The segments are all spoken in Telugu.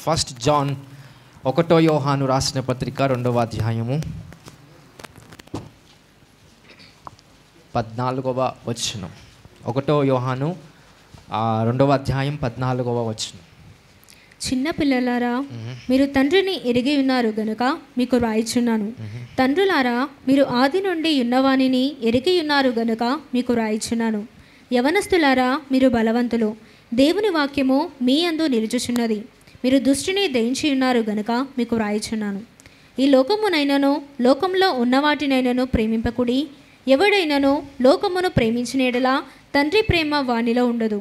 ఫస్ట్ జాన్ 1 యోహాను రాసిన పత్రిక 2వ అధ్యాయము 14వ వచనం. 1 యోహాను 2వ అధ్యాయం 14వ వచనం. చిన్న పిల్లలారా, మీరు తండ్రిని ఎరిగి ఉన్నారు గనుక మీకు రాయిచున్నాను. తండ్రులారా, మీరు ఆది నుండి ఉన్నవానిని ఎరిగి ఉన్నారు గనుక మీకు రాయిచున్నాను. యవనస్తులారా, మీరు బలవంతులు, దేవుని వాక్యము మీ యందు నిలుచుచున్నది. మీరు దుష్టుని దయించి ఉన్నారు గనుక మీకు రాయిచున్నాను. ఈ లోకమునైనను లోకంలో ఉన్నవాటినైనను ప్రేమింపకుడి. ఎవడైనను లోకమును ప్రేమించిన యెడల తండ్రి ప్రేమ వానిలో ఉండదు.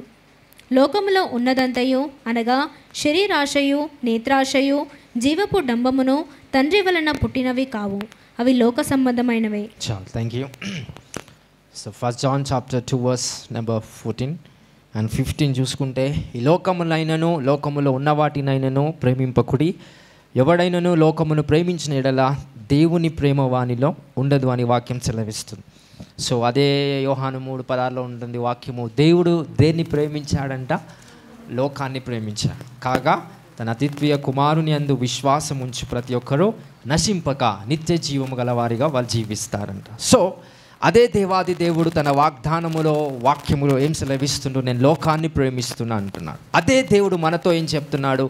లోకములో ఉన్నదంతయు అనగా శరీరాశయు, నేత్రాశయు, జీవపు డంబమును తండ్రి వలన పుట్టినవి కావు, అవి లోక సంబంధమైనవే. చాలు, thank you. So first John chapter 2 verse number 14 and 15 చూసుకుంటే, ఈ లోకములైనను లోకములో ఉన్న వాటినైనను ప్రేమింపకుడి. ఎవడైనను లోకమును ప్రేమించిన యెడల దేవుని ప్రేమ వానిలో ఉండదు అని వాక్యం సెలవిస్తుంది. సో అదే యోహాను 3:16 ఉంటుంది వాక్యము. దేవుడు దేన్ని ప్రేమించాడంట? లోకాన్ని ప్రేమించాడు. కాగా తన అద్వితీయ కుమారుని యందు విశ్వాసం ఉంచి ప్రతి ఒక్కరూ నశింపక నిత్య జీవము గలవారిగా వాళ్ళు జీవిస్తారంట. సో అదే దేవాది దేవుడు తన వాగ్దానములో వాక్యములో ఏం సెలవిస్తుండో, నేను లోకాన్ని ప్రేమిస్తున్నా అంటున్నాడు. అదే దేవుడు మనతో ఏం చెప్తున్నాడు?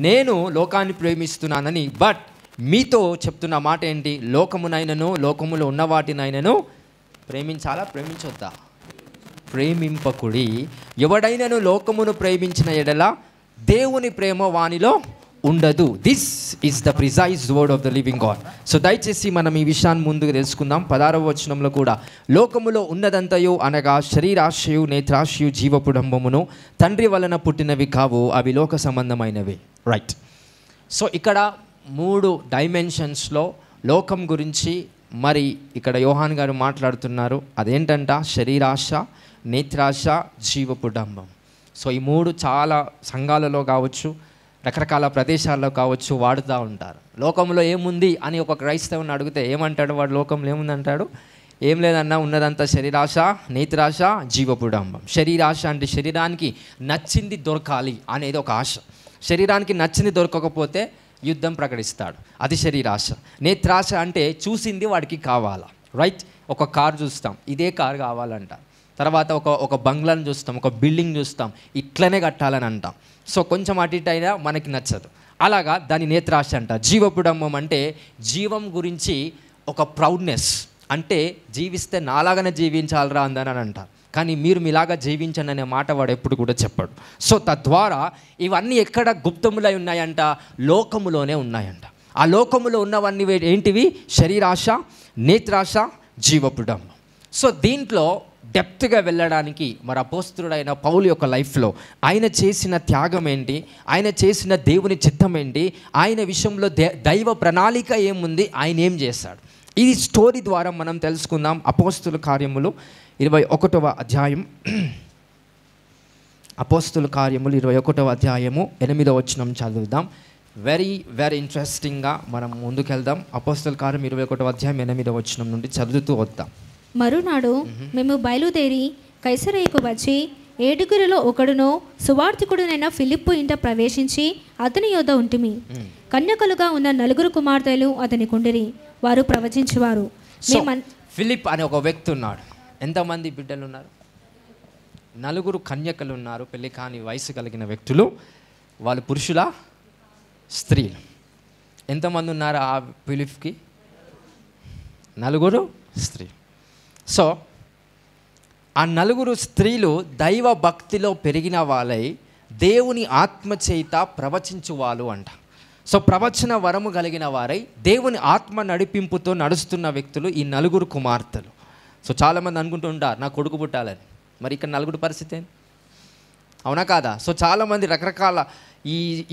నేను లోకాన్ని ప్రేమిస్తున్నానని, బట్ మీతో చెప్తున్న మాట ఏంటి? లోకమునైనను లోకములో ఉన్న వాటినైనను ప్రేమించాలా, ప్రేమించొద్దా? ప్రేమింపకుడి. ఎవడైనను లోకమును ప్రేమించిన యెడల దేవుని ప్రేమ వానిలో ఉండదు. This is the precise word of the living God. So దయచేసి మనం ఈ విషయాన్ని ముందుకు తెలుసుకుందాం. 16వ వచనంలో కూడా లోకములో ఉన్నదంతయు అనగా శరీరాశయు, నేత్రాశయు, జీవపుడంబమును తండ్రి వలన పుట్టినవి కావు, అవి లోక సంబంధమైనవి. రైట్. సో ఇక్కడ 3 డైమెన్షన్స్లో లోకం గురించి మరి ఇక్కడ యోహాన్ గారు మాట్లాడుతున్నారు. అదేంటంట? శరీరాశ, నేత్రాశ, జీవపుడంబం. సో ఈ 3 చాలా సంఘాలలో కావచ్చు, రకరకాల ప్రదేశాల్లో కావచ్చు వాడుతూ ఉంటారు. లోకంలో ఏముంది అని ఒక క్రైస్తవుని అడిగితే ఏమంటాడు వాడు? లోకంలో ఏముంది అంటాడు? ఏం లేదన్నా, ఉన్నదంతా శరీరాశ, నేత్రాశ, జీవపుడంబం. శరీరాశ అంటే శరీరానికి నచ్చింది దొరకాలి అనేది ఒక ఆశ. శరీరానికి నచ్చింది దొరకకపోతే యుద్ధం ప్రకటిస్తాడు, అది శరీరాశ. నేత్రాశ అంటే చూసింది వాడికి కావాలా. రైట్. ఒక కారు చూస్తాం, ఇదే కారు కావాలంట. తర్వాత ఒక బంగ్లాను చూస్తాం, ఒక బిల్డింగ్ చూస్తాం, ఇట్లనే కట్టాలని అంటాం. సో కొంచెం అటు ఇటు అయినా మనకి నచ్చదు. అలాగా దాని నేత్రాశ అంట. జీవపుడంబం అంటే జీవం గురించి ఒక ప్రౌడ్నెస్, అంటే జీవిస్తే నాలాగానే జీవించాలరా అందని అంటారు. కానీ మీరు మీలాగా జీవించండి అనే మాట వాడు ఎప్పుడు కూడా చెప్పాడు. సో తద్వారా ఇవన్నీ ఎక్కడ గుప్తములై ఉన్నాయంట? లోకములోనే ఉన్నాయంట. ఆ లోకములో ఉన్నవన్నీ ఏంటివి? శరీరాశ, నేత్రాశ, జీవపుడంబం. సో దీంట్లో డెప్త్గా వెళ్ళడానికి మరి అపోస్తలుడైన పౌలు యొక్క లైఫ్లో ఆయన చేసిన త్యాగం ఏంటి, ఆయన చేసిన దేవుని చిత్తం ఏంటి, ఆయన విషయంలో దైవ ప్రణాళిక ఏముంది, ఆయన ఏం చేశాడు, ఈ స్టోరీ ద్వారా మనం తెలుసుకుందాం. అపోస్తల కార్యములు 21వ అధ్యాయం. అపోస్తల కార్యములు 21వ అధ్యాయము 8వ వచనం చదువుదాం. వెరీ వెరీ ఇంట్రెస్టింగ్గా మనం ముందుకెళ్దాం. అపోస్తల కార్యం 21వ అధ్యాయం 8వ వచనం నుండి చదువుతూ వద్దాం. మరునాడు మేము బయలుదేరి కైసరయ్యకు వచ్చి 7గురిలో ఒకడును సువార్థికుడునైన ఫిలిప్పు ఇంట ప్రవేశించి అతని యొద్ద ఉంటిమి. కన్యకలుగా ఉన్న 4 కుమార్తెలు అతని కుండిరి, వారు ప్రవచించేవారు. ఫిలిప్ అనే ఒక వ్యక్తి ఉన్నాడు. ఎంతమంది బిడ్డలు ఉన్నారు? 4 కన్యకలు ఉన్నారు, పెళ్లి కాని వయసు కలిగిన వ్యక్తులు. వాళ్ళు పురుషులా, స్త్రీలు? ఎంతమంది ఉన్నారు ఆ ఫిలిప్కి? 4 స్త్రీలు. సో ఆ 4 స్త్రీలు దైవ భక్తిలో పెరిగిన వాళ్ళై దేవుని ఆత్మ చేత ప్రవచించు వాళ్ళు అంట. సో ప్రవచన వరము కలిగిన వారై దేవుని ఆత్మ నడిపింపుతో నడుస్తున్న వ్యక్తులు ఈ 4 కుమార్తెలు. సో చాలామంది అనుకుంటుంటారు నా కొడుకు పుట్టాలని. మరి ఇక్కడ 4 పరిస్థితి ఏంటి? అవునా కాదా? సో చాలామంది రకరకాల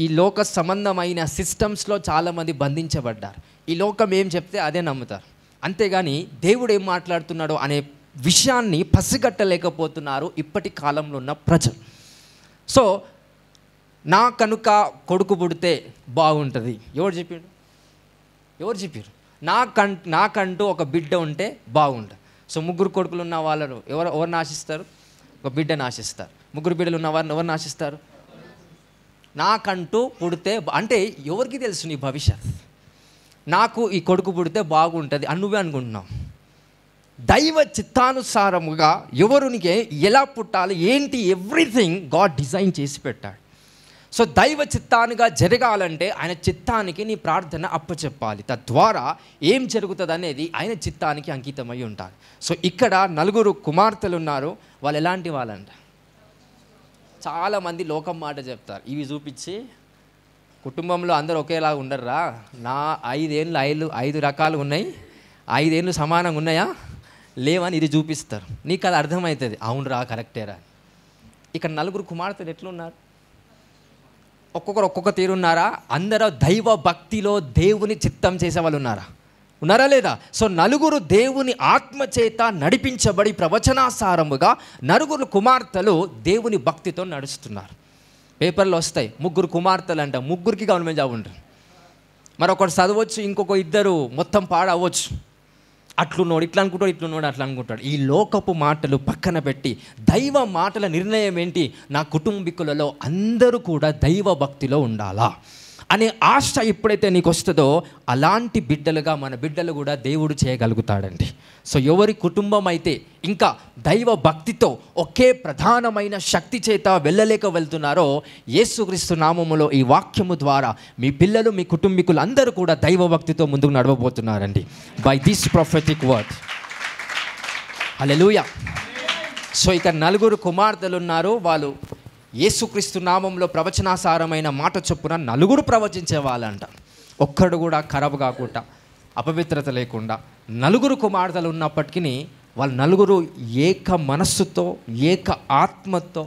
ఈ లోక సంబంధమైన సిస్టమ్స్లో చాలామంది బంధించబడ్డారు. ఈ లోకం ఏం చెప్తే అదే నమ్ముతారు. అంతేగాని దేవుడు ఏం మాట్లాడుతున్నాడో అనే విషయాన్ని పసిగట్టలేకపోతున్నారు ఇప్పటి కాలంలో ఉన్న ప్రజలు. సో నా కనుక కొడుకు పుడితే బాగుంటుంది. ఎవరు చెప్పారు? నాకంటూ ఒక బిడ్డ ఉంటే బాగుంటుంది. సో 3 కొడుకులు ఉన్న వాళ్ళను ఎవరిని ఆశిస్తారు? ఒక బిడ్డను ఆశిస్తారు. 3 బిడ్డలు ఉన్న వారిని ఎవరిని ఆశిస్తారు? నాకంటూ పుడితే అంటే ఎవరికి తెలుసు నీ భవిష్యత్? నాకు ఈ కొడుకు పుడితే బాగుంటుంది అని నువ్వే అనుకుంటున్నావు. దైవ చిత్తానుసారముగా ఎవరికి ఎలా పుట్టాలి ఏంటి ఎవ్రీథింగ్ గాడ్ డిజైన్ చేసి పెట్టాడు. సో దైవ చిత్తానుగా జరగాలంటే ఆయన చిత్తానికి నీ ప్రార్థన అప్పచెప్పాలి. తద్వారా ఏం జరుగుతుంది అనేది ఆయన చిత్తానికి అంకితమై ఉంటారు. సో ఇక్కడ 4 కుమార్తెలు ఉన్నారు. వాళ్ళు ఎలాంటి వాళ్ళంట? చాలామంది లోకం మాట చెప్తారు. ఇవి చూపించి కుటుంబంలో అందరూ ఒకేలాగా ఉండరురా, నా 5 ఏళ్ళు 5 రకాలు ఉన్నాయి, 5 ఏళ్ళు సమానంగా ఉన్నాయా లేవని ఇది చూపిస్తారు. నీకు అది అర్థమవుతుంది, అవునురా కరెక్టేరా. ఇక్కడ 4 కుమార్తెలు ఎట్లున్నారు? ఒక్కొక్కరు ఒక్కొక్క తీరున్నారా? అందరూ దైవ భక్తిలో దేవుని చిత్తం చేసే వాళ్ళు ఉన్నారా లేదా? సో 4 దేవుని ఆత్మచేత నడిపించబడి ప్రవచనాసారముగా 4 కుమార్తెలు దేవుని భక్తితో నడుస్తున్నారు. పేపర్లో వస్తాయి 3 కుమార్తెలు అంట, 3కి గవర్నమెంట్ జాబ్ ఉంటుంది. మరొకరు చదవచ్చు, ఇంకొక 2 మొత్తం పాడవచ్చు. అట్లున్నాడు ఇట్లా అనుకుంటాడు, ఇట్లున్నాడు అట్లా అనుకుంటాడు. ఈ లోకపు మాటలు పక్కన పెట్టి దైవ మాటల నిర్ణయం ఏంటి? నా కుటుంబీకులలో అందరూ కూడా దైవ భక్తిలో ఉండాలా అనే ఆశ ఎప్పుడైతే నీకు వస్తుందో అలాంటి బిడ్డలుగా మన బిడ్డలు కూడా దేవుడు చేయగలుగుతాడండి. సో ఎవరి కుటుంబం అయితే ఇంకా దైవ భక్తితో ఒకే ప్రధానమైన శక్తి చేత వెళ్ళలేక వెళ్తున్నారో యేసుక్రీస్తు నామములో ఈ వాక్యము ద్వారా మీ పిల్లలు మీ కుటుంబీకులు అందరూ కూడా దైవ భక్తితో ముందుకు నడవబోతున్నారండి. By this prophetic word. Hallelujah. So ఇక 4 కుమార్తెలు ఉన్నారు. వాళ్ళు యేసుక్రీస్తు నామంలో ప్రవచనాసారమైన మాట చొప్పున 4 ప్రవచించే వాళ్ళంట. ఒక్కడు కూడా ఖరాబ్ కాకుండా అపవిత్రత లేకుండా 4 కుమార్తెలు ఉన్నప్పటికీ వాళ్ళు 4 ఏక మనస్సుతో ఏక ఆత్మతో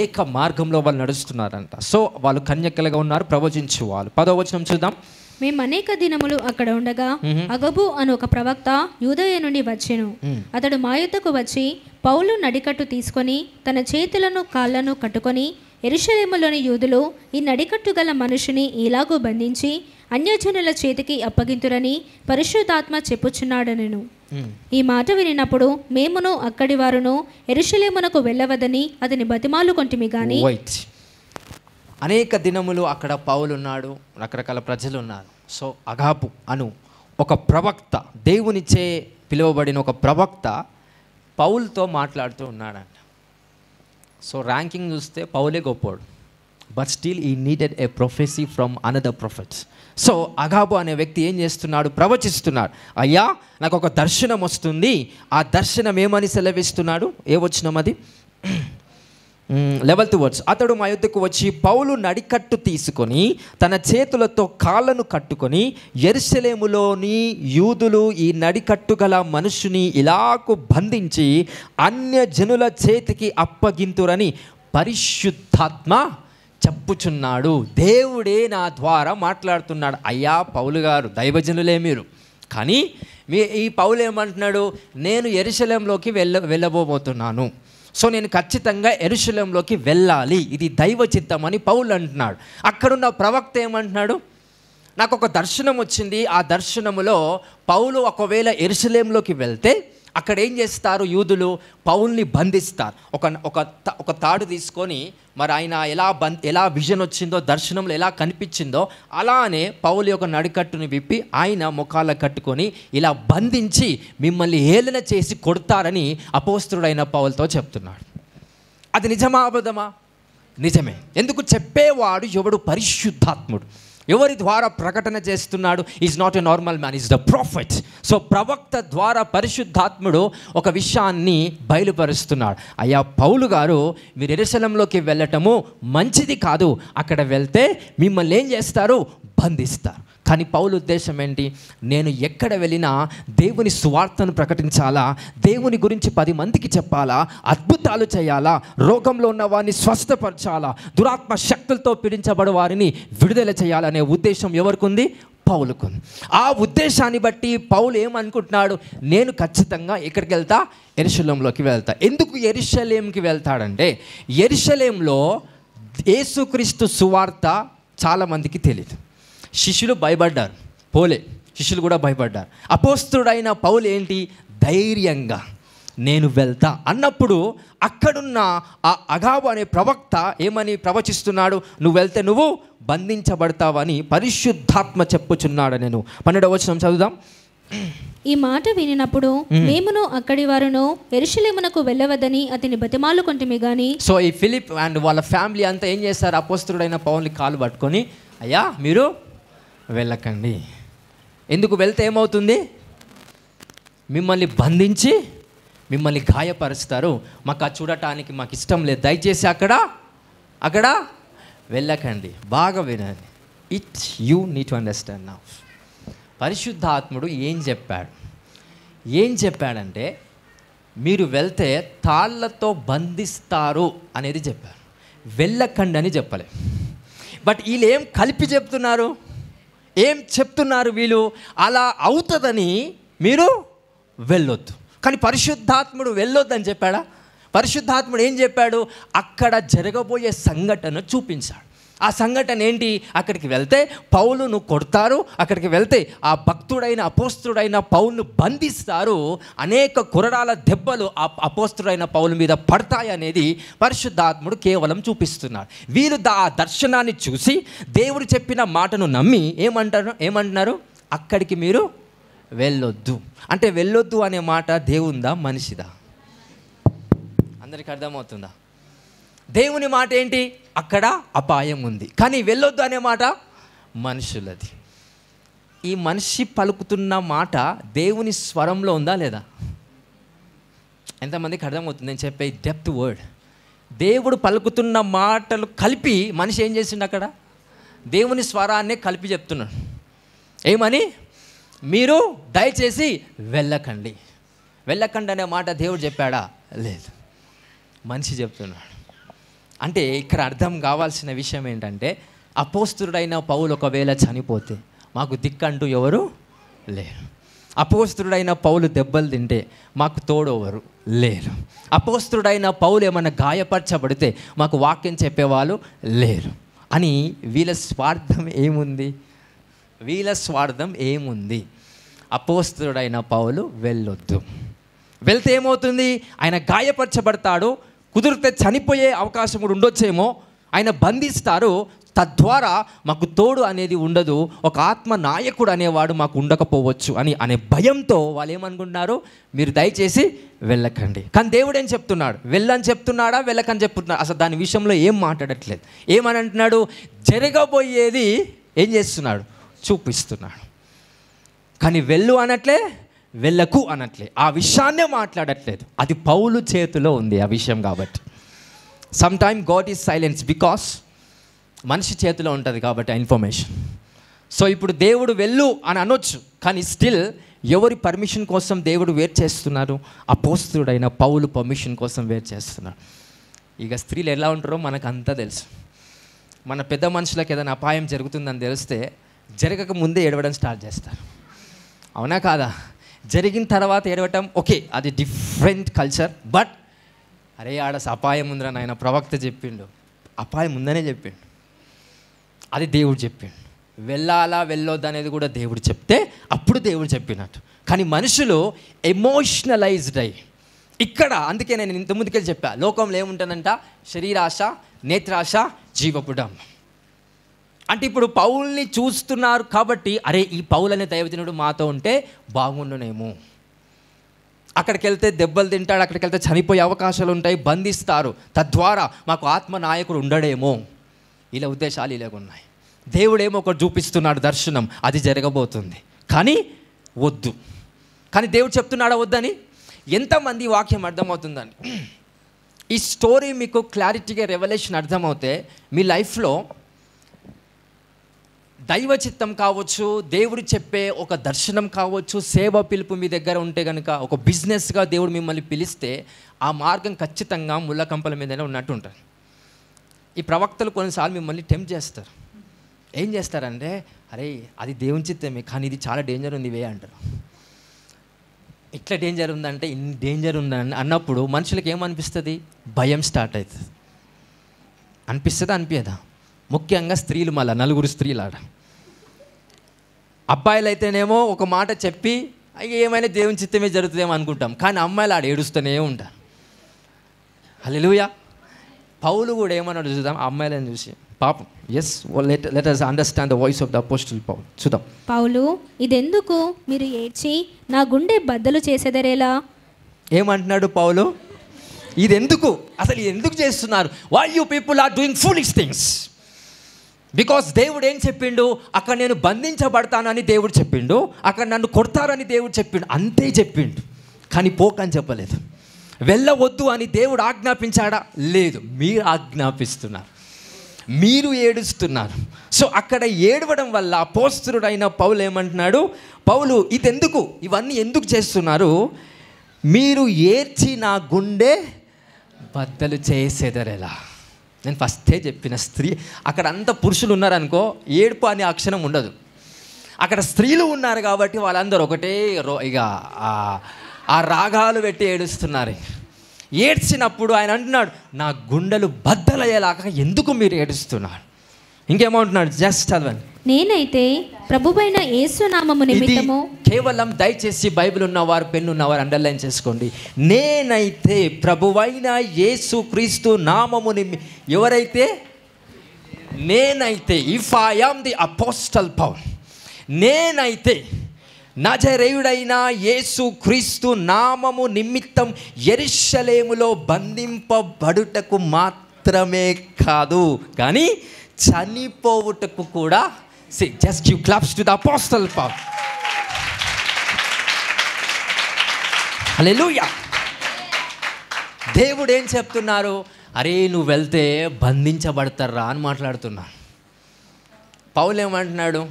ఏక మార్గంలో వాళ్ళు నడుస్తున్నారంట. సో వాళ్ళు కన్యకలుగా ఉన్నారు, ప్రవచించు వాళ్ళు. 10వ వచనం చూద్దాం. మేము అనేక దినములు అక్కడ ఉండగా అగబు అను ఒక ప్రవక్త యూదయ నుండి వచ్చెను. అతడు మా యొద్దకు వచ్చి పౌలు నడికట్టు తీసుకొని తన చేతులను కాళ్లను కట్టుకొని, యెరూషలేములోని యూదులు ఈ నడికట్టు గల మనుషుని ఇలాగూ బంధించి అన్యజనుల చేతికి అప్పగింతురని పరిశుద్ధాత్మ చెప్పుచున్నాడనెను. ఈ మాట వినినప్పుడు మేమును అక్కడి వారును యెరూషలేమునకు వెళ్ళవదని అతని బతిమాలుకొంటిమి గాని. అనేక దినములు అక్కడ పౌలు ఉన్నాడు, రకరకాల ప్రజలు ఉన్నారు. సో అగాబు అను ఒక ప్రవక్త, దేవునిచే పిలువబడిన ఒక ప్రవక్త పౌలుతో మాట్లాడుతూ ఉన్నాడంట. సో ర్యాంకింగ్ చూస్తే పౌలే గొప్పోడు, but still he needed a prophecy from another prophets. So Agabus అనే వ్యక్తి ఏం చేస్తున్నాడు? ప్రవచిస్తున్నాడు. అయ్యా నాకు ఒక దర్శనం వస్తుంది. ఆ దర్శనం ఏమని సెలవిస్తున్నాడు? ఏ వచనం అది? 11th words. అతడు మా యొద్దకు వచ్చి పౌలు నడికట్టు తీసుకొని తన చేతులతో కాళ్ళను కట్టుకొని యెరూషలేములోని యూదులు ఈ నడికట్టు గల మనుషుని ఇలాకు బంధించి అన్యజనుల చేతికి అప్పగింతురని పరిశుద్ధాత్మ చెప్పుచున్నాడు. దేవుడే నా ద్వారా మాట్లాడుతున్నాడు. అయ్యా పౌలు గారు, దైవజనులే మీరు, కానీ ఈ పౌలు ఏమంటున్నాడు? నేను యెరూషలేములోకి వెళ్ళబోతున్నాను. సో నేను ఖచ్చితంగా యెరూషలేములోకి వెళ్ళాలి, ఇది దైవ చిత్తం అని పౌలు అంటున్నాడు. అక్కడున్న ప్రవక్త ఏమంటున్నాడు? నాకు ఒక దర్శనం వచ్చింది. ఆ దర్శనములో పౌలు ఒకవేళ యెరూషలేములోకి వెళ్తే అక్కడ ఏం చేస్తారు? యూదులు పౌల్ని బంధిస్తారు. ఒక తాడు తీసుకొని, మరి ఆయన ఎలా విజన్ వచ్చిందో, దర్శనంలో ఎలా కనిపించిందో అలానే పౌలు యొక్క నడికట్టుని విప్పి ఆయన ముఖాల కట్టుకొని ఇలా బంధించి మిమ్మల్ని హేళన చేసి కొడతారని అపోస్తలుడైన పౌలుతో చెప్తున్నాడు. అది నిజమా అబద్ధమా? నిజమే. ఎందుకు? చెప్పేవాడు ఎవడు? పరిశుద్ధాత్ముడు. ఎవరి ద్వారా ప్రకటన చేస్తున్నాడు? Is not a normal man, is the prophet. So ప్రవక్త ద్వారా పరిశుద్ధాత్ముడు ఒక విషయాన్ని బయలుపరుస్తున్నాడు. అయ్యా పౌలు గారు, మీరు యెరూషలేములోకి వెళ్ళటము మంచిది కాదు. అక్కడ వెళ్తే మిమ్మల్ని ఏం చేస్తారు? బంధిస్తారు. కానీ పౌలు ఉద్దేశం ఏంటి? నేను ఎక్కడ వెళ్ళినా దేవుని సువార్తను ప్రకటించాలా, దేవుని గురించి 10 మందికి చెప్పాలా, అద్భుతాలు చేయాలా, రోగంలో ఉన్న వారిని స్వస్థపరచాలా, దురాత్మ శక్తులతో పీడించబడే వారిని విడుదల చేయాలనే ఉద్దేశం ఎవరికి ఉంది? పౌలుకు. ఆ ఉద్దేశాన్ని బట్టి పౌలు ఏమనుకుంటున్నాడు? నేను ఖచ్చితంగా ఎక్కడికి వెళ్తా? యెరూషలేములోకి వెళ్తా. ఎందుకు యెరూషలేంకి వెళ్తాడంటే, యెరూషలేంలో యేసుక్రీస్తు సువార్త చాలామందికి తెలియదు. శిష్యులు భయపడ్డారు, శిష్యులు కూడా భయపడ్డారు. అపోస్తలుడైన పౌలు ఏంటి? ధైర్యంగా నేను వెళ్తా అన్నప్పుడు అక్కడున్న ఆ అగాబు అనే ప్రవక్త ఏమని ప్రవచిస్తున్నాడు? నువ్వు వెళ్తే నువ్వు బంధించబడతావని పరిశుద్ధాత్మ చెప్పుచున్నాడు. నేను 12వ వచనం చదువుదాం. ఈ మాట వినినప్పుడు మేమును అక్కడి వారును యెరూషలేమునకు వెళ్ళవద్దని అతని బతిమాలుకొంటిమి గాని. సో ఈ ఫిలిప్ అండ్ వాళ్ళ ఫ్యామిలీ అంతా ఏం చేస్తారు? అపోస్తలుడైన పౌలుని కాలు పట్టుకొని, అయ్యా మీరు వెళ్ళకండి. ఎందుకు? వెళ్తే ఏమవుతుంది? మిమ్మల్ని బంధించి మిమ్మల్ని గాయపరుస్తారు. మాకు ఆ చూడటానికి మాకు ఇష్టం లేదు. దయచేసి అక్కడ వెళ్ళకండి. బాగా వినండి. It you need to understand now. పరిశుద్ధాత్ముడు ఏం చెప్పాడంటే మీరు వెళ్తే తాళ్ళతో బంధిస్తారు అనేది చెప్పారు. వెళ్ళకండి అని చెప్పలే. బట్ వీళ్ళు ఏం కలిపి చెప్తున్నారు? ఏం చెప్తున్నారు వీళ్ళు? అలా అవుతుందని మీరు వెళ్ళొద్దు. కానీ పరిశుద్ధాత్ముడు వెళ్ళొద్దని చెప్పాడా? పరిశుద్ధాత్ముడు ఏం చెప్పాడు? అక్కడ జరగబోయే సంఘటన చూపించాడు. ఆ సంఘటన ఏంటి? అక్కడికి వెళ్తే పౌలును కొడతారు. అక్కడికి వెళ్తే ఆ భక్తుడైన అపోస్తుడైన పౌలును బంధిస్తారు. అనేక కొరడాల దెబ్బలు ఆ అపోస్తుడైన పౌలు మీద పడతాయి అనేది పరిశుద్ధాత్ముడు కేవలం చూపిస్తున్నాడు. వీరు ఆ దర్శనాన్ని చూసి దేవుడు చెప్పిన మాటను నమ్మి ఏమంటున్నారు? అక్కడికి మీరు వెళ్ళొద్దు. అంటే వెళ్ళొద్దు అనే మాట దేవుందా మనిషిదా? అందరికీ అర్థమవుతుందా? దేవుని మాట ఏంటి? అక్కడ అపాయం ఉంది. కానీ వెళ్ళొద్దు అనే మాట మనుషులది. ఈ మనిషి పలుకుతున్న మాట దేవుని స్వరంలో ఉందా లేదా? ఎంతమందికి అర్థమవుతుంది నేను చెప్పే డెప్త్ వర్డ్? దేవుడు పలుకుతున్న మాటలు కలిపి మనిషి ఏం చేసిండు? అక్కడ దేవుని స్వరాన్నే కలిపి చెప్తున్నాడు. ఏమని? మీరు దయచేసి వెళ్ళకండి. వెళ్ళకండి అనే మాట దేవుడు చెప్పాడా? లేదు, మనిషి చెప్తున్నాడు. అంటే ఇక్కడ అర్థం కావాల్సిన విషయం ఏంటంటే అపోస్తుడైన పౌలు ఒకవేళ చనిపోతే మాకు దిక్కంటూ ఎవరు లేరు. అపోస్తుడైన పౌలు దెబ్బలు తింటే మాకు తోడెవరు లేరు. అపోస్తుడైన పౌలు ఏమైనా గాయపరచబడితే మాకు వాక్యం చెప్పేవాళ్ళు లేరు అని వీళ్ళ స్వార్థం ఏముంది? అపోస్తుడైన పౌలు వెళ్ళొద్దు. వెళ్తే ఏమవుతుంది? ఆయన గాయపరచబడతాడు. కుదిరితే చనిపోయే అవకాశం కూడా ఉండొచ్చేమో. ఆయన బంధిస్తారు. తద్వారా మాకు తోడు అనేది ఉండదు. ఒక ఆత్మ నాయకుడు అనేవాడు మాకు ఉండకపోవచ్చు అనే భయంతో వాళ్ళు ఏమనుకుంటున్నారు? మీరు దయచేసి వెళ్ళకండి. కానీ దేవుడు ఏం చెప్తున్నాడు? వెళ్ళని చెప్తున్నాడా? వెళ్ళకని చెప్తున్నాడు? అసలు దాని విషయంలో ఏం మాట్లాడట్లేదు. ఏమని అంటున్నాడు? జరగబోయేది ఏం చేస్తున్నాడు? చూపిస్తున్నాడు. కానీ వెళ్ళు అనట్లే, వెళ్ళకు అనట్లే. ఆ విషయాన్నే మాట్లాడట్లేదు. అది పౌలు చేతిలో ఉంది ఆ విషయం. కాబట్టి some time God is silence because మనిషి చేతిలో ఉంటుంది కాబట్టి ఆ ఇన్ఫర్మేషన్. సో ఇప్పుడు దేవుడు వెళ్ళు అని అనొచ్చు, కానీ స్టిల్ ఎవరి పర్మిషన్ కోసం దేవుడు వెయిట్ చేస్తున్నారు? అపోస్తుడైన పౌలు పర్మిషన్ కోసం వెయిట్ చేస్తున్నారు. ఇక స్త్రీలు ఎలా ఉంటారో మనకు అంతా తెలుసు. మన పెద్ద మనుషులకు ఏదైనా అపాయం జరుగుతుందని తెలిస్తే జరగక ముందే ఏడవడం స్టార్ట్ చేస్తారు. అవునా కాదా? జరిగిన తర్వాత ఏడవటం ఓకే, అది డిఫరెంట్ కల్చర్. బట్ అరే ఆడ అపాయం ఉందిరా నాయన, ప్రవక్త చెప్పిండు, అపాయం ఉందనే చెప్పిండు, అది దేవుడు చెప్పిండు. వెళ్ళాలా వెళ్ళొద్దు అనేది కూడా దేవుడు చెప్తే అప్పుడు దేవుడు చెప్పినట్టు. కానీ మనుషులు ఎమోషనలైజ్డ్ అయ్యి ఇక్కడ, అందుకే నేను ఇంత ముందుకెళ్ళి చెప్పా, లోకంలో ఏముంటుందంట? శరీరాశ, నేత్రాశ, జీవపుడం. అంటే ఇప్పుడు పౌల్ని చూస్తున్నారు కాబట్టి అరే ఈ పౌలు అనే దైవజనుడు మాతో ఉంటే బాగుండునేమో. అక్కడికి వెళ్తే దెబ్బలు తింటాడు, అక్కడికి వెళ్తే చనిపోయే అవకాశాలు ఉంటాయి, బంధిస్తారు, తద్వారా మాకు ఆత్మ నాయకుడు ఉండడేమో. ఇలా ఉద్దేశాలు ఇలాగున్నాయి. దేవుడేమో ఒకటి చూపిస్తున్నాడు దర్శనం, అది జరగబోతుంది, కానీ వద్దు. కానీ దేవుడు చెప్తున్నాడా వద్దని? ఎంతమంది వాక్యం అర్థమవుతుందని? ఈ స్టోరీ మీకు క్లారిటీగా రెవల్యూషన్ అర్థమవుతే మీ లైఫ్లో దైవ చిత్తం కావచ్చు, దేవుడు చెప్పే ఒక దర్శనం కావచ్చు, సేవ పిలుపు మీ దగ్గర ఉంటే కనుక, ఒక బిజినెస్గా దేవుడు మిమ్మల్ని పిలిస్తే ఆ మార్గం ఖచ్చితంగా ముళ్ళ కంపల మీదనే ఉన్నట్టు ఉంటుంది. ఈ ప్రవక్తలు కొన్నిసార్లు మిమ్మల్ని టెంప్ట్ చేస్తారు. ఏం చేస్తారంటే, అరే అది దేవుని చిత్తమే కానీ ఇది చాలా డేంజర్ ఉంది ఇవే అంటారు. ఇట్లా డేంజర్ ఉందంటే ఇన్ని డేంజర్ ఉందని అన్నప్పుడు మనుషులకి ఏమనిపిస్తుంది? భయం స్టార్ట్ అవుతుంది. అనిపిస్తుందా? అనిపించదా? ముఖ్యంగా స్త్రీలు, మళ్ళీ 4 స్త్రీలు ఆడ. అబ్బాయిలు అయితేనేమో ఒక మాట చెప్పి అయ్యి ఏమైనా దేవుని చిత్తమే జరుగుతుందేమో అనుకుంటాం, కానీ అమ్మాయిలు ఆడ ఏడుస్తూనే ఉంటారు. హల్లెలూయా. పౌలు కూడా ఏమన్నాడు చూద్దాం అమ్మాయిలను చూసి, పాపం. Yes, let us understand the voice of the apostle Paul. చూద్దాం. పౌలు, ఇదెందుకు మీరు ఏడ్చి నా గుండె బద్దలు చేసేదరేలా? ఏమంటున్నాడు పౌలు? ఇది ఎందుకు, అసలు ఎందుకు చేస్తున్నారు? Why you people are doing foolish things? Because దేవుడు ఏం చెప్పిండు, అక్కడ నేను బంధించబడతానని దేవుడు చెప్పిండు, అక్కడ నన్ను కొడతారని దేవుడు చెప్పిండు, అంతే చెప్పిండు, కానీ పోకని చెప్పలేదు. వెళ్ళవద్దు అని దేవుడు ఆజ్ఞాపించాడా? లేదు, మీరు ఆజ్ఞాపిస్తున్నారు, మీరు ఏడుస్తున్నారు. సో అక్కడ ఏడవడం వల్ల అపోస్తలుడైన పౌలు ఏమంటున్నాడు, పౌలు ఇదెందుకు, ఇవన్నీ ఎందుకు చేస్తున్నారు? మీరు ఏడ్చి నా గుండె బద్దలు చేసేదరేలా. నేను ఫస్టే చెప్పిన, స్త్రీ అక్కడ అంత పురుషులు ఉన్నారనుకో, ఏడుపు అనే అక్షరం ఉండదు. అక్కడ స్త్రీలు ఉన్నారు కాబట్టి వాళ్ళందరూ ఒకటే ఇక ఆ రాగాలు పెట్టి ఏడుస్తున్నారు. ఏడ్చినప్పుడు ఆయన అంటున్నాడు, నా గుండెలు బద్దలయ్యేలాగా ఎందుకు మీరు ఏడుస్తున్నారు? ఇంకేమంటున్నాడు, జస్ట్ చదవండి. నేనైతే ప్రభువైన యేసు నామము నిమిత్తము, కేవలం దయచేసి బైబిల్ ఉన్నవారు, పెన్ను ఉన్నవారు అండర్లైన్ చేసుకోండి. నేనైతే ప్రభువైన యేసు క్రీస్తు నామము ఎవరైతే, నేనైతే, if I am the apostle Paul, నేనైతే నజరేయుడైన యేసు క్రీస్తు నామము నిమిత్తం యెరూషలేములో బంధింపబడుటకు మాత్రమే కాదు, కానీ చనిపోవుటకు కూడా. Just give claps to the apostle Paul. హల్లెలూయా. దేవుడు ఏం చెప్తున్నారు, అరే నువ్వు వెళ్తే బంధించబడతారా అని మాట్లాడుతున్నా. పౌలు ఏమంటున్నాడు,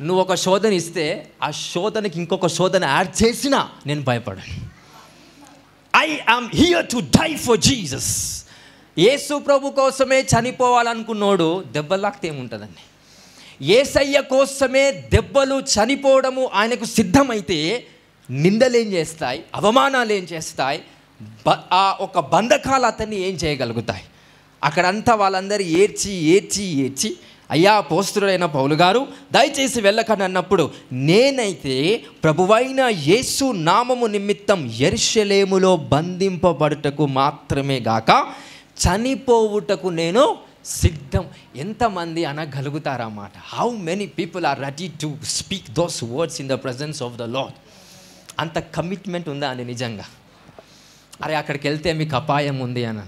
నువ్వు ఒక శోధన ఇస్తే ఆ శోధనకి ఇంకొక శోధన యాడ్ చేసినా నేను భయపడాను. I am here to die for Jesus. యేసు ప్రభు కోసమే చనిపోవాలనుకున్నోడు దెబ్బలాక్తే ఏముంటుందండి? యేసయ్య కోసమే దెబ్బలు, చనిపోవడము ఆయనకు సిద్ధమైతే నిందలు ఏం చేస్తాయి, అవమానాలు ఏం చేస్తాయి, ఆ ఒక బంధకాలు అతన్ని ఏం చేయగలుగుతాయి? అక్కడంతా వాళ్ళందరూ ఏడ్చి ఏడ్చి ఏడ్చి, అయ్యా అపోస్తలుడైన పౌలు గారు దయచేసి వెళ్ళకండి అన్నప్పుడు, నేనైతే ప్రభువైన యేసు నామము నిమిత్తం యెరూషలేములో బంధింపబడుటకు మాత్రమే గాక చనిపోవుటకు నేను సిద్ధం. ఎంతమంది అనగలుగుతారన్నమాట? How many people are ready to speak those words in the presence of the Lord? అంత కమిట్మెంట్ ఉందా అని నిజంగా? అరే అక్కడికి వెళ్తే మీకు అపాయం ఉంది అని.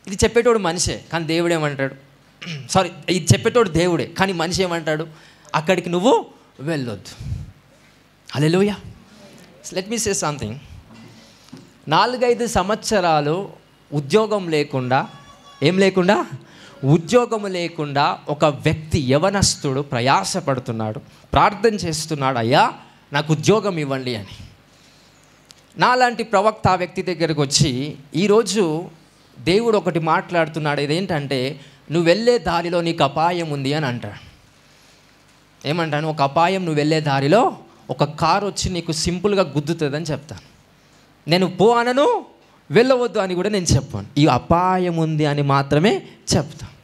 ఇది చెప్పేటోడు మనిషే, కానీ దేవుడు ఏమంటాడు, సారీ ఇది చెప్పేటోడు దేవుడే, కానీ మనిషి ఏమంటాడు, అక్కడికి నువ్వు వెళ్ళొద్దు. హల్లెలూయా. Let me say something. 4-5 సంవత్సరాలు ఉద్యోగం లేకుండా, ఏం లేకుండా, ఉద్యోగం లేకుండా ఒక వ్యక్తి, యవనస్తుడు ప్రయాసపడుతున్నాడు, ప్రార్థన చేస్తున్నాడు, అయ్యా నాకు ఉద్యోగం ఇవ్వండి అని. నాలాంటి ప్రవక్త ఆ వ్యక్తి దగ్గరకు వచ్చి, ఈరోజు దేవుడు ఒకటి మాట్లాడుతున్నాడు, ఇదేంటంటే నువ్వు వెళ్ళే దారిలో నీకు అపాయం ఉంది అని అంటాడు. ఏమంటాను? ఒక అపాయం, నువ్వు వెళ్ళే దారిలో ఒక కారు వచ్చి నీకు సింపుల్గా గుద్దుతుందని చెప్తాను. నేను పో అనను, వెళ్ళవద్దు అని కూడా నేను చెప్పాను. ఈ అపాయం ఉంది అని మాత్రమే చెప్తాను.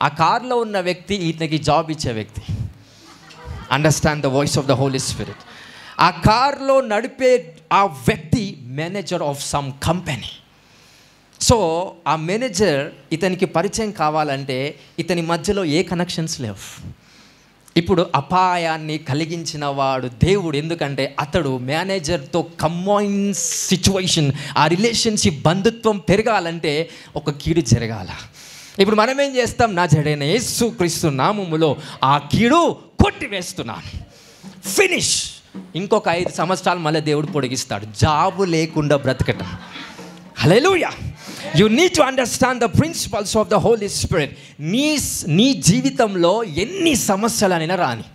ఆ కార్లో ఉన్న వ్యక్తి ఇతనికి జాబ్ ఇచ్చే వ్యక్తి. Understand the voice of the Holi spirit. ఆ కార్లో నడిపే ఆ వ్యక్తి manager of some company. So ఆ మేనేజర్ ఇతనికి పరిచయం కావాలంటే ఇతని మధ్యలో ఏ కనెక్షన్స్ లేవు. ఇప్పుడు అపాయాన్ని కలిగించిన వాడు దేవుడు. ఎందుకంటే అతడు మేనేజర్తో కంబైన్ సిచ్యువేషన్, ఆ రిలేషన్షిప్, బంధుత్వం పెరగాలంటే ఒక కీడు జరగాల. ఇప్పుడు మనం ఏం చేస్తాం? నా జడైన యేసు క్రీస్తు నామములో ఆ కీడు కొట్టివేస్తున్నాను, ఫినిష్. ఇంకొక 5 సంవత్సరాలు మళ్ళీ దేవుడు పొడిగిస్తాడు, జాబు లేకుండా బ్రతకటం. Hallelujah. You need to understand the principles of the Holi Spirit. నీ జీవితంలో ఎన్ని సమస్యలైనా రాని,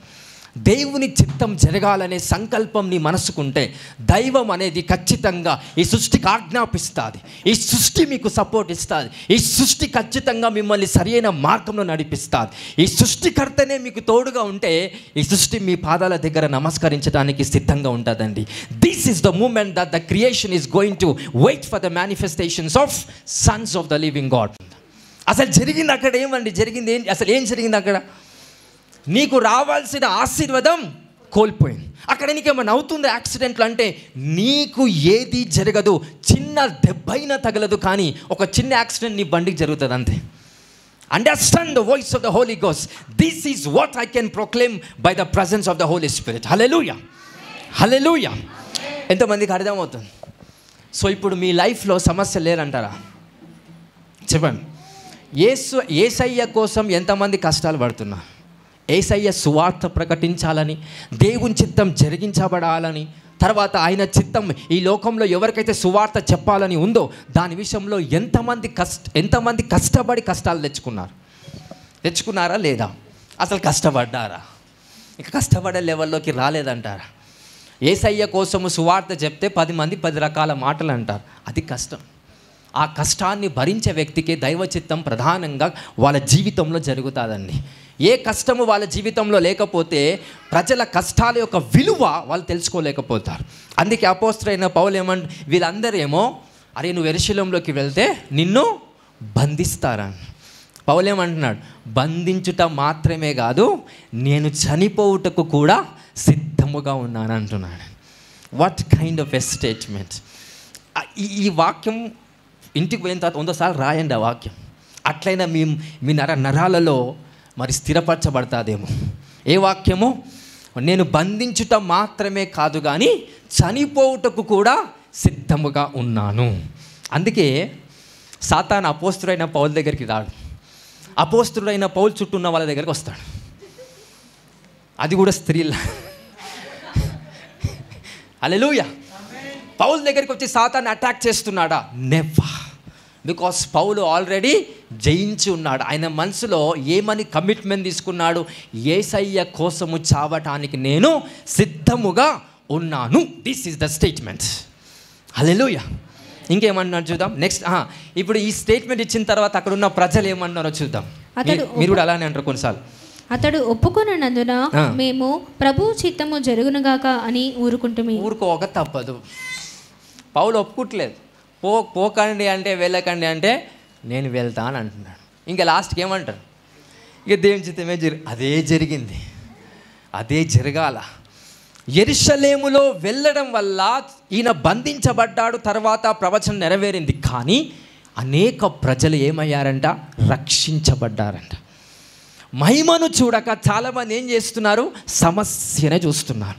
దేవుని చిత్తం జరగాలనే సంకల్పం నీ మనసుకుంటే దైవం అనేది ఖచ్చితంగా ఈ సృష్టికి ఆజ్ఞాపిస్తుంది. ఈ సృష్టి మీకు సపోర్ట్ ఇస్తుంది. ఈ సృష్టి ఖచ్చితంగా మిమ్మల్ని సరైన మార్గంలో నడిపిస్తుంది. ఈ సృష్టికర్తనే మీకు తోడుగా ఉంటే ఈ సృష్టి మీ పాదాల దగ్గర నమస్కరించడానికి సిద్ధంగా ఉంటుందండి. This is the moment that the creation is going to wait for the manifestations of sons of the living God. అసలు జరిగింది అక్కడ ఏమండి? జరిగింది అసలు ఏం జరిగింది అక్కడ? నీకు రావాల్సిన ఆశీర్వాదం కోల్పోయింది. అక్కడ నీకేమైనా అవుతుంది యాక్సిడెంట్లు అంటే నీకు ఏది జరగదు, చిన్న దెబ్బైనా తగలదు, కానీ ఒక చిన్న యాక్సిడెంట్ నీ బండికి జరుగుతుంది అంతే. Understand the voice of the Holy Ghost. This is what I can proclaim by the presence of the Holi Spirit. Hallelujah, hallelujah. ఎంతమందికి అర్థమవుతుంది? సో ఇప్పుడు మీ లైఫ్లో సమస్య లేరంటారా? చెప్పండి. యేసయ్య కోసం ఎంతమంది కష్టాలు పడుతున్నారు? యేసయ్య సువార్త ప్రకటించాలని, దేవుని చిత్తం జరిగించబడాలని, తర్వాత ఆయన చిత్తం ఈ లోకంలో ఎవరికైతే సువార్త చెప్పాలని ఉందో దాని విషయంలో ఎంతమంది కష్టపడి కష్టాలు తెచ్చుకున్నారా లేదా? అసలు కష్టపడ్డారా? ఇక కష్టపడే లెవెల్లోకి రాలేదంటారా? యేసయ్య కోసము సువార్త చెప్తే 10 మంది 10 రకాల మాటలు అంటారు. అది కష్టం. ఆ కష్టాన్ని భరించే వ్యక్తికి దైవ చిత్తం ప్రధానంగా వాళ్ళ జీవితంలో జరుగుతుందండి. ఏ కష్టము వాళ్ళ జీవితంలో లేకపోతే ప్రజల కష్టాల యొక్క విలువ వాళ్ళు తెలుసుకోలేకపోతారు. అందుకే అపోస్తలుడైన పౌలు వీళ్ళందరేమో అరే నువ్వు యెరూషలేములోకి వెళ్తే నిన్ను బంధిస్తారని. పౌలు ఏమంటున్నాడు? బంధించుట మాత్రమే కాదు, నేను చనిపోవుటకు కూడా సిద్ధముగా ఉన్నాను అంటున్నాడు. What kind of a statement! ఈ వాక్యం ఇంటికి పోయిన తర్వాత 100 సార్లు రాయండి ఆ వాక్యం. అట్లయినా మీ నరాలలో మరి స్థిరపరచబడతాదేమో. ఏ వాక్యము? నేను బంధించుట మాత్రమే కాదు కానీ చనిపోవుటకు కూడా సిద్ధముగా ఉన్నాను. అందుకే సాతాను అపోస్తలుడైన పౌలు దగ్గరికి రాడు. అపోస్తలుడైన పౌలు చుట్టూ ఉన్న వాళ్ళ దగ్గరికి వస్తాడు. అది కూడా స్త్రీల. హల్లెలూయా. పౌలు దగ్గరికి వచ్చి సాతాన్ని అటాక్ చేస్తున్నాడా? నెవర్. బికాస్ పౌలు ఆల్రెడీ జయించి ఉన్నాడు. ఆయన మనసులో ఏమని కమిట్మెంట్ తీసుకున్నాడు? యేసయ్య కోసము చావటానికి నేను సిద్ధముగా ఉన్నాను. This is the statement. Hallelujah. ఇంకేమన్నాడు చూద్దాం. నెక్స్ట్ ఇప్పుడు ఈ స్టేట్మెంట్ ఇచ్చిన తర్వాత అక్కడ ఉన్న ప్రజలు ఏమన్నారో చూద్దాం. మీరు కూడా అలానే అంటారు కొన్నిసార్లు. అతడు ఒప్పుకున్నందున మేము ప్రభు చిత్తము జరుగునుగాక అని ఊరుకోక తప్పదు. పౌలు ఒప్పుకుంటలేదు. పోకండి అంటే వెళ్ళకండి అంటే నేను వెళ్తాను అంటున్నాడు. ఇంకా లాస్ట్కి ఏమంటారు? ఇక దేవుని చిత్తమే అదే జరిగింది, అదే జరగాల. యెరూషలేములో వెళ్ళడం వల్ల ఈయన బంధించబడ్డాడు, తర్వాత ప్రవచనం నెరవేరింది. కానీ అనేక ప్రజలు ఏమయ్యారంట? రక్షించబడ్డారంట. మహిమను చూడక చాలామంది ఏం చేస్తున్నారు? సమస్యనే చూస్తున్నారు.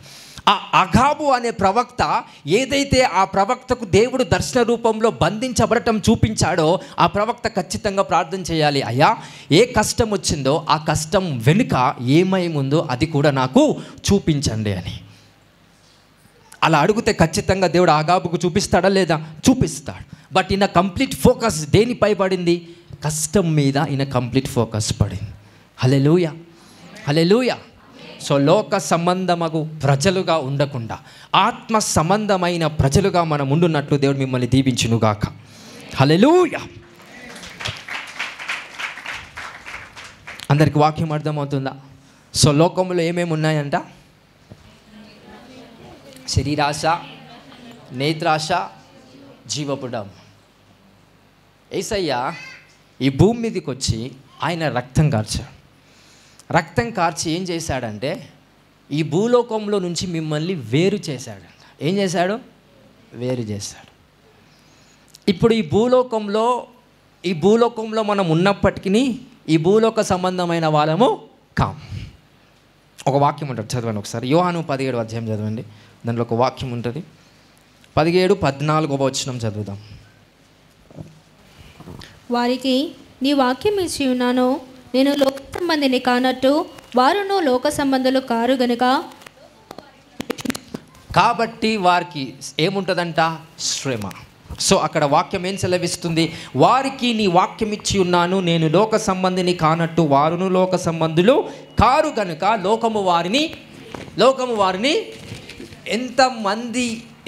ఆ అగాబు అనే ప్రవక్త ఏదైతే ఆ ప్రవక్తకు దేవుడు దర్శన రూపంలో బంధించబడటం చూపించాడో ఆ ప్రవక్త ఖచ్చితంగా ప్రార్థన చేయాలి, అయ్యా ఏ కష్టం వచ్చిందో ఆ కష్టం వెనుక ఏమైందో అది కూడా నాకు చూపించండి అని. అలా అడిగితే ఖచ్చితంగా దేవుడు అగాబుకు చూపిస్తాడా? లేదా? చూపిస్తాడు. బట్ ఈయన కంప్లీట్ ఫోకస్ దేనిపై పడింది? కష్టం మీద ఈయన కంప్లీట్ ఫోకస్ పడింది. హల్లెలూయా, హల్లెలూయా. సో లోక సంబంధమగు ప్రజలుగా ఉండకుండా ఆత్మ సంబంధమైన ప్రజలుగా మనం ఉండున్నట్లు దేవుడు మిమ్మల్ని దీవించునుగాక. హల్లెలూయా. అందరికి వాక్యం అర్థమవుతుందా? సో లోకంలో ఏమేమి ఉన్నాయంట? శరీరాశ, నేత్రాశ, జీవపుడం. యేసయ్య ఈ భూమి మీదకి వచ్చి ఆయన రక్తం కార్చాడు. రక్తం కార్చి ఏం చేశాడంటే ఈ భూలోకంలో నుంచి మిమ్మల్ని వేరు చేశాడంట. ఏం చేశాడు? వేరు చేశాడు. ఇప్పుడు ఈ భూలోకంలో మనం ఉన్నప్పటికీ ఈ భూలోక సంబంధమైన వాళ్ళము కాం. ఒక వాక్యం ఉంటుంది, చదవండి ఒకసారి. యోహాను 17వ అధ్యాయం చదవండి. దాంట్లో ఒక వాక్యం ఉంటుంది. 17-14వ వచనం చదువుదాం. వారికి నీ వాక్యం ఇచ్చి ఉన్నాను, నేను లోక సంబంధిని కానట్టు వారును లోక సంబంధులు కారు గనుక. కాబట్టి వారికి ఏముంటుందంట? శ్రమ. సో అక్కడ వాక్యం ఏం సెలవిస్తుంది? వారికి నీ వాక్యం ఇచ్చి ఉన్నాను, నేను లోక సంబంధిని కానట్టు వారును లోక సంబంధులు కారు గనుక లోకము వారిని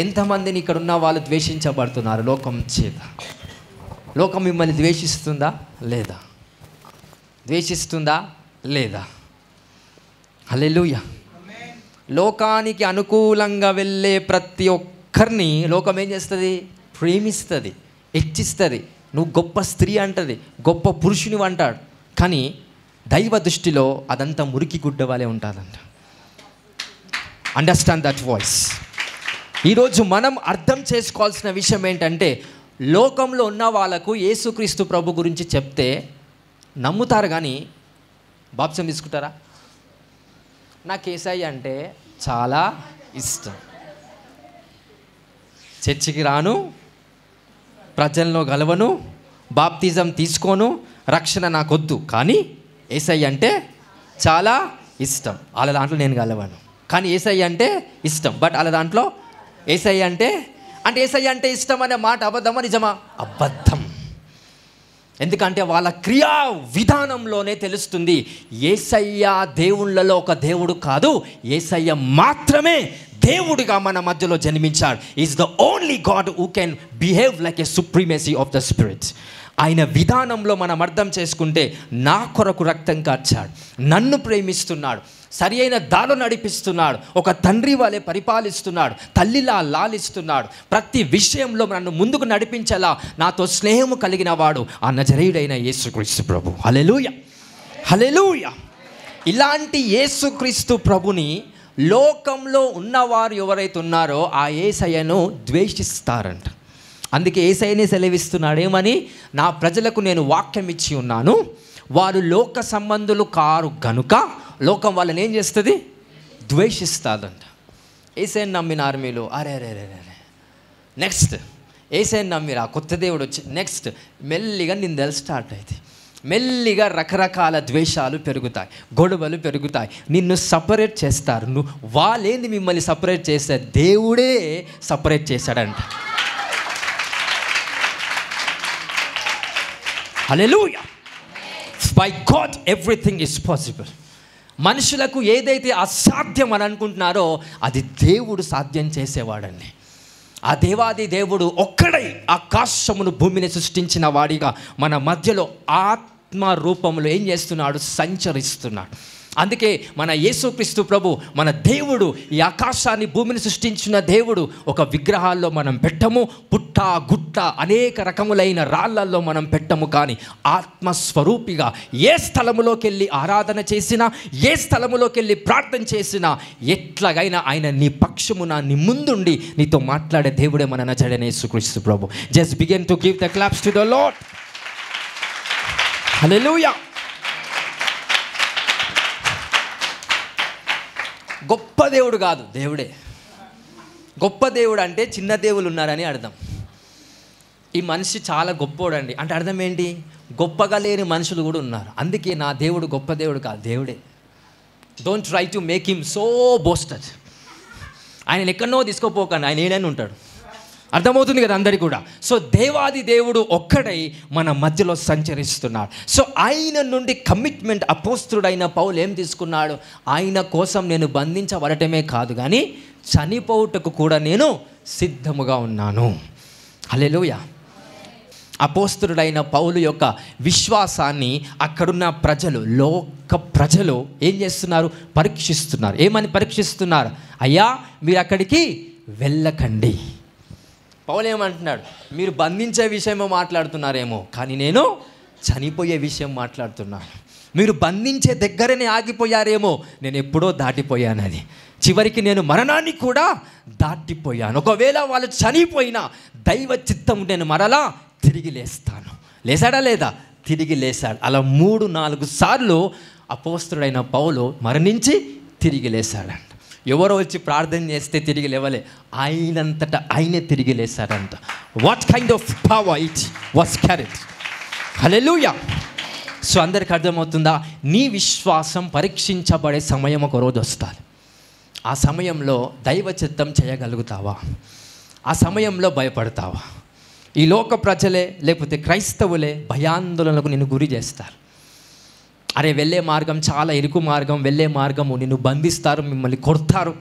ఎంతమందిని ఇక్కడ ఉన్న వాళ్ళు ద్వేషించబడుతున్నారు లోకం చేత. లోకం మిమ్మల్ని ద్వేషిస్తుందా? లేదా? ద్వేషిస్తుందా? లేదా? హల్లెలూయా. లోకానికి అనుకూలంగా వెళ్ళే ప్రతి ఒక్కరిని లోకం ఏం చేస్తుంది? ప్రేమిస్తుంది, హెచ్చిస్తుంది. నువ్వు గొప్ప స్త్రీ అంటది, గొప్ప పురుషుని అంటాడు. కానీ దైవ దృష్టిలో అదంతా మురికి గుడ్డ వలె ఉంటుందంట. Understand that voice. ఈరోజు మనం అర్థం చేసుకోవాల్సిన విషయం ఏంటంటే, లోకంలో ఉన్న వాళ్ళకు యేసుక్రీస్తు ప్రభు గురించి చెప్తే నమ్ముతారు కానీ బాప్సం తీసుకుంటారా? నాకు యేసయ్య అంటే చాలా ఇష్టం, చర్చికి రాను, ప్రజల్లో గలవను, బాప్తిజం తీసుకోను, రక్షణ నాకొద్దు, కానీ యేసయ్య అంటే చాలా ఇష్టం. వాళ్ళ దాంట్లో నేను గలవను, కానీ యేసయ్య అంటే ఇష్టం. బట్ వాళ్ళ దాంట్లో యేసయ్య అంటే యేసయ్య అంటే ఇష్టం అనే మాట అబద్ధమా నిజమా? అబద్ధం. ఎందుకంటే వాళ్ళ క్రియా విధానంలోనే తెలుస్తుంది యేసయ్య దేవుళ్ళలో ఒక దేవుడు కాదు, యేసయ్య మాత్రమే దేవుడిగా మన మధ్యలో జన్మించాడు. Is the only God who can behave like a supremacy of the spirit. ఆయన విధానంలో మనం అర్థం చేసుకుంటే, నా కొరకు రక్తం కార్చాడు, నన్ను ప్రేమిస్తున్నాడు, సరి అయిన దారిలో నడిపిస్తున్నాడు, ఒక తండ్రి వలె పరిపాలిస్తున్నాడు, తల్లిలా లాలిస్తున్నాడు, ప్రతి విషయంలో నన్ను ముందుకు నడిపించేలా నాతో స్నేహము కలిగిన వాడు ఆ నజరేయుడైన యేసుక్రీస్తు ప్రభు. హల్లెలూయా, హల్లెలూయా. ఇలాంటి యేసుక్రీస్తు ప్రభుని లోకంలో ఉన్నవారు ఎవరైతే ఉన్నారో ఆ యేసయ్యను ద్వేషిస్తారంట. అందుకే యేసయ్యనే సెలవిస్తున్నాడు ఏమని? నా ప్రజలకు నేను వాక్యం ఇచ్చి ఉన్నాను, వారు లోక సంబంధులు కారు గనుక లోకం వాళ్ళని ఏం చేస్తుంది? ద్వేషిస్తాదంట. యేసయ్యను నమ్మినారు మీరు, అరే రే రే రే. నెక్స్ట్ యేసయ్యను నమ్మిరా, కొత్త దేవుడు వచ్చి నెక్స్ట్ మెల్లిగా నిందలు స్టార్ట్ అవుతాయి, మెల్లిగా రకరకాల ద్వేషాలు పెరుగుతాయి, గొడవలు పెరుగుతాయి, నిన్ను సపరేట్ చేస్తారు. వాళ్ళేంది మిమ్మల్ని సపరేట్ చేస్తారు? దేవుడే సపరేట్ చేశాడంట. Hallelujah. By God everything is possible. మనుషులకు ఏదైతే అసాధ్యం అని అనుకుంటున్నారో అది దేవుడు సాధ్యం చేసేవాడండి. ఆ దేవాది దేవుడు ఒక్కడై ఆకాశమును భూమిని సృష్టించిన వాడిగా మన మధ్యలో ఆత్మ రూపంలో ఏం చేస్తున్నాడు? సంచరిస్తున్నాడు. అందుకే మన యేసుక్రీస్తు ప్రభు, మన దేవుడు, ఈ ఆకాశాన్ని భూమిని సృష్టించిన దేవుడు ఒక విగ్రహాల్లో మనం పెట్టము, పుట్ట గుట్ట అనేక రకములైన రాళ్ళల్లో మనం పెట్టము, కానీ ఆత్మస్వరూపిగా ఏ స్థలములోకి వెళ్ళి ఆరాధన చేసినా, ఏ స్థలములోకి వెళ్ళి ప్రార్థన చేసినా, ఎట్లాగైనా ఆయన నీ పక్షమున నీ ముందుండి నీతో మాట్లాడే దేవుడే మన నజరేయుడైన యేసుక్రీస్తు ప్రభు. Just begin to give the claps to the Lord. Hallelujah. గొప్ప దేవుడు కాదు, దేవుడే గొప్ప దేవుడు. అంటే చిన్న దేవుళ్ళు ఉన్నారని అర్థం. ఈ మనిషి చాలా గొప్పోడండి అంటే అర్థం ఏంటి? గొప్పగా లేని మనుషులు కూడా ఉన్నారు. అందుకే నా దేవుడు గొప్ప దేవుడు కాదు, దేవుడే. Don't try to make him so boasted. ఆయన ఎక్కడనో తీసుకోపోకండి, ఆయన ఏడైనా ఉంటాడు. అర్థమవుతుంది కదా అందరికీ కూడా. సో దేవాది దేవుడు ఒక్కడై మన మధ్యలో సంచరిస్తున్నాడు. సో ఆయన నుండి కమిట్మెంట్ అపోస్తుడైన పౌలు ఏం తీసుకున్నాడు? ఆయన కోసం నేను బంధించబడటమే కాదు కానీ చనిపోవుటకు కూడా నేను సిద్ధముగా ఉన్నాను. హల్లెలూయా. అపోస్తుడైన పౌలు యొక్క విశ్వాసాన్ని అక్కడున్న ప్రజలు, లోక ప్రజలు ఏం చేస్తున్నారు? పరీక్షిస్తున్నారు. ఏమని పరీక్షిస్తున్నారు? అయ్యా మీరు అక్కడికి వెళ్ళకండి. పౌలు ఏమంటున్నాడు? మీరు బంధించే విషయమో మాట్లాడుతున్నారేమో, కానీ నేను చనిపోయే విషయం మాట్లాడుతున్నాను. మీరు బంధించే దగ్గరనే ఆగిపోయారేమో, నేను ఎప్పుడో దాటిపోయాను. అది చివరికి నేను మరణాన్ని కూడా దాటిపోయాను. ఒకవేళ వాళ్ళు చనిపోయినా దైవ చిత్తం నేను మరలా తిరిగి లేస్తాను. లేచాడా లేదా? తిరిగి లేచాడు. అలా 3-4 సార్లు అపోస్తుడైన పౌలు మరణించి తిరిగి లేచాడంట. ఎవరో వచ్చి ప్రార్థన చేస్తే తిరిగి లేవలే, ఆయనంతటా ఆయనే తిరిగి లేచాడంట. What kind of power it was carried. Hallelujah. So అందరికి అర్థమవుతుందా? నీ విశ్వాసం పరీక్షించబడే సమయం ఒక రోజు వస్తుంది. ఆ సమయంలో దైవ చిత్తం చేయగలుగుతావా? ఆ సమయంలో భయపడతావా? ఈ లోక ప్రజలే లేకపోతే క్రైస్తవులే భయాందోళనకు నిన్ను గురి చేస్తారు. అరే వెళ్ళే మార్గం చాలా ఇరుకు మార్గం, వెళ్ళే మార్గము నిన్ను బంధిస్తారు, మిమ్మల్ని కొడతారు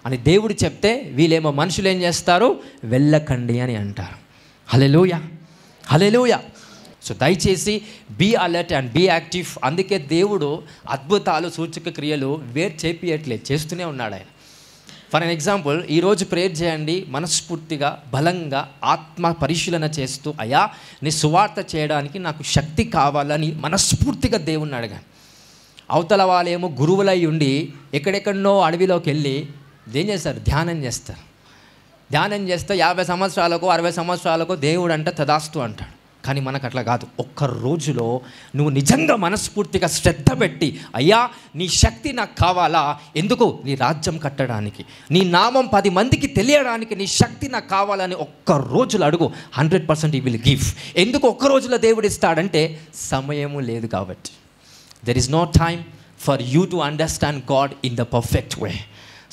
అని దేవుడు చెప్తే వీళ్ళేమో మనుషులు ఏం చేస్తారు? వెళ్ళకండి అని అంటారు. Hallelujah, hallelujah. సో దయచేసి be alert and be active. అందుకే దేవుడు అద్భుతాలు సూచక క్రియలు చేపియట్లేదు, చేస్తూనే ఉన్నాడు ఆయన. ఫర్ అన్ ఎగ్జాంపుల్, ఈరోజు ప్రేయర్ చేయండి మనస్ఫూర్తిగా, బలంగా, ఆత్మ పరిశీలన చేస్తూ, అయ్యా నీ సువార్త చేయడానికి నాకు శక్తి కావాలని మనస్ఫూర్తిగా దేవుణ్ణి అడగాను. అవతల వాళ్ళేమో గురువులై ఉండి ఎక్కడెక్కడనో అడవిలోకి వెళ్ళి ఏం చేస్తారు? ధ్యానం చేస్తారు. ధ్యానం చేస్తే 50 సంవత్సరాలకు 60 సంవత్సరాలకు దేవుడు అంటే తదాస్తు అంటాడు. కానీ మనకు అట్లా కాదు. ఒక్క రోజులో నువ్వు నిజంగా మనస్ఫూర్తిగా శ్రద్ధ పెట్టి, అయ్యా నీ శక్తి నాకు కావాలా, ఎందుకు? నీ రాజ్యం కట్టడానికి, నీ నామం 10 మందికి తెలియడానికి నీ శక్తి నాకు కావాలని ఒక్క రోజులో అడుగు. 100% ఈ విల్ గివ్. ఎందుకు ఒక్క రోజులో దేవుడు ఇస్తాడంటే సమయము లేదు కాబట్టి. There is no time for you to understand God in the perfect way.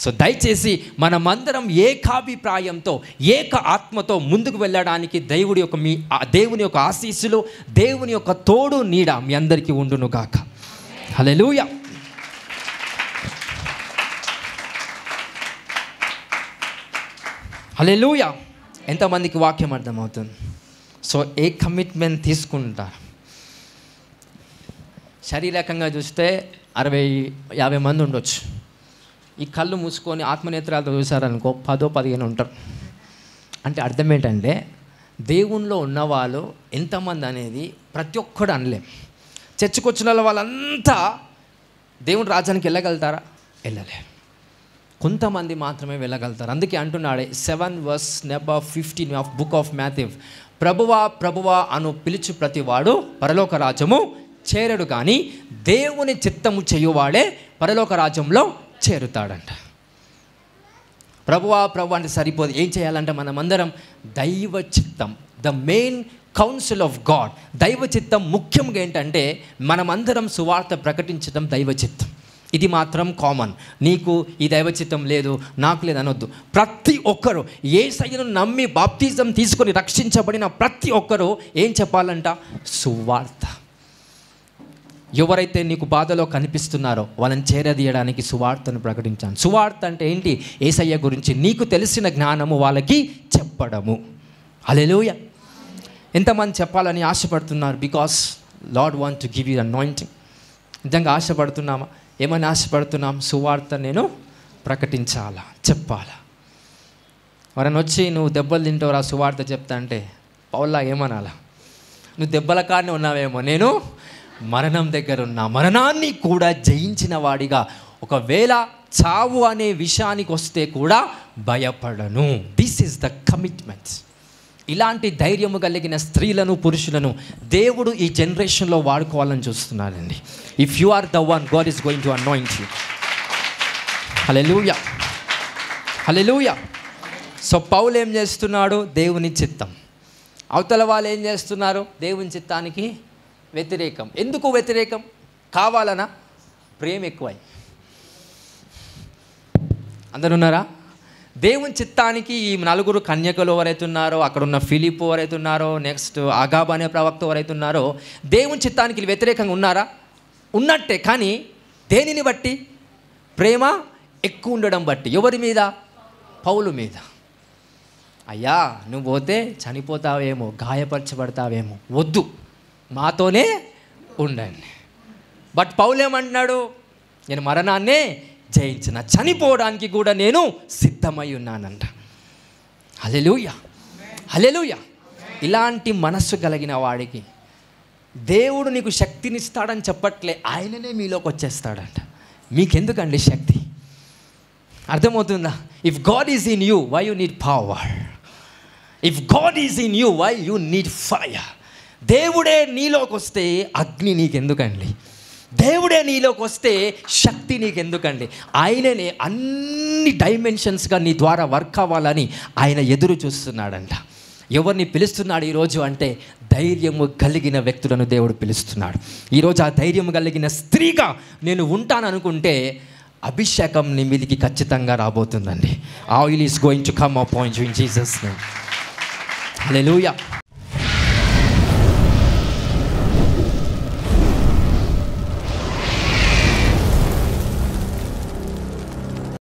So దయచేసి మనమందరం ఏకాభిప్రాయంతో, ఏక ఆత్మతో ముందుకు వెళ్ళడానికి దేవుని యొక్క ఆశీస్సులు, దేవుని యొక్క తోడు నీడ మీ అందరికీ ఉండును గాక. హల్లెలూయా. హల్లెలూయా. ఎంతమందికి వాక్యం అర్థమవుతుంది? సో ఏ కమిట్మెంట్ తీసుకుంటారు? శారీరకంగా చూస్తే 60-50 మంది ఉండొచ్చు. ఈ కళ్ళు మూసుకొని ఆత్మనేత్రాలతో చూసారనుకో 10-15 ఉంటారు. అంటే అర్థం ఏంటంటే దేవునిలో ఉన్నవాళ్ళు ఎంతమంది అనేది ప్రతి ఒక్కడు అనలేం. చర్చకు వచ్చిన వాళ్ళంతా దేవుని రాజ్యానికి వెళ్ళగలుగుతారా? వెళ్ళలేరు. కొంతమంది మాత్రమే వెళ్ళగలుగుతారు. అందుకే అంటున్నాడే 7:15 ఆఫ్ బుక్ ఆఫ్ మాథ్యూ, ప్రభువా ప్రభువా అను పిలుచు ప్రతివాడు పరలోక రాజ్యము చేరడు, కానీ దేవుని చిత్తము చేయువాడే పరలోక రాజ్యంలో చేరుతాడంట. ప్రభువా ప్రభు అంటే సరిపోదు. ఏం చేయాలంటే మనమందరం దైవ చిత్తం, the main council of God, దైవ చిత్తం ముఖ్యంగా ఏంటంటే మనమందరం సువార్త ప్రకటించడం దైవ చిత్తం. ఇది మాత్రం కామన్. నీకు ఈ దైవ చిత్తం లేదు, నాకు లేదు అనొద్దు. ప్రతి ఒక్కరు యేసయ్యను నమ్మి బాప్తిజం తీసుకొని రక్షించబడిన ప్రతి ఒక్కరు ఏం చెప్పాలంట? సువార్త. ఎవరైతే నీకు బాధలో కనిపిస్తున్నారో వాళ్ళని చేరదీయడానికి సువార్తను ప్రకటించాను. సువార్త అంటే ఏంటి? యేసయ్య గురించి నీకు తెలిసిన జ్ఞానము వాళ్ళకి చెప్పడము. హల్లెలూయా. ఎంతమంది చెప్పాలని ఆశపడుతున్నారు? Because Lord want to give you anointing. నిజంగా ఆశపడుతున్నామా? ఏమని ఆశపడుతున్నాం? సువార్త నేను ప్రకటించాలా, చెప్పాలా. వారని వచ్చి నువ్వు దెబ్బలు తింటావురా సువార్త చెప్తా అంటే పౌల్లా ఏమనాలా? నువ్వు దెబ్బల కాడనే ఉన్నావేమో, నేను మరణం దగ్గర ఉన్నా, మరణాన్ని కూడా జయించిన వాడిగా, ఒకవేళ చావు అనే విషయానికి వస్తే కూడా భయపడను. This is the commitment. ఇలాంటి ధైర్యము కలిగిన స్త్రీలను, పురుషులను దేవుడు ఈ జనరేషన్లో వాడుకోవాలని చూస్తున్నాడండి. If you are the one, God is going to anoint you. Hallelujah, hallelujah. So Paul ఏం చేస్తున్నాడు? దేవుని చిత్తం. అవతల వాళ్ళు ఏం చేస్తున్నారు? దేవుని చిత్తానికి వ్యతిరేకం. ఎందుకు వ్యతిరేకం? కావాలనా? ప్రేమ ఎక్కువై. అందరు ఉన్నారా? దేవుని చిత్తానికి ఈ 4 కన్యకలు ఎవరైతే ఉన్నారో, అక్కడున్న ఫిలిప్పు ఎవరైతే ఉన్నారో, నెక్స్ట్ అగాబ్ అనే ప్రవక్త ఎవరైతే ఉన్నారో, దేవుని చిత్తానికి వ్యతిరేకంగా ఉన్నారా? ఉన్నట్టే. కానీ దేనిని బట్టి? ప్రేమ ఎక్కువ ఉండడం బట్టి. ఎవరి మీద? పౌలు మీద. అయ్యా నువ్వు పోతే చనిపోతావేమో, గాయపరచబడతావేమో, వద్దు, మాతోనే ఉండండి. బట్ పౌలు ఏమంటున్నాడు? నేను మరణాన్నే జయించిన, చనిపోవడానికి కూడా నేను సిద్ధమై ఉన్నానంట. హల్లెలూయా, హల్లెలూయా. ఇలాంటి మనస్సు కలిగిన వాడికి దేవుడు నీకు శక్తినిస్తాడని చెప్పట్లే, ఆయననే మీలోకి వచ్చేస్తాడంట. మీకెందుకండి శక్తి? అర్థమవుతుందా? If God is in you, why you need power? If God is in you, why you need fire? దేవుడే నీలోకి వస్తే అగ్ని నీకెందుకండి? దేవుడే నీలోకి వస్తే శక్తి నీకెందుకండి? ఆయననే అన్ని డైమెన్షన్స్గా నీ ద్వారా వర్క్ అవ్వాలని ఆయన ఎదురు చూస్తున్నాడంట. ఎవరిని పిలుస్తున్నాడు ఈరోజు అంటే ధైర్యము కలిగిన వ్యక్తులను దేవుడు పిలుస్తున్నాడు. ఈరోజు ఆ ధైర్యము కలిగిన స్త్రీగా నేను ఉంటాననుకుంటే అభిషేకం నీ మీదికి ఖచ్చితంగా రాబోతుందండి. Oil is going to come upon you in Jesus name. Hallelujah.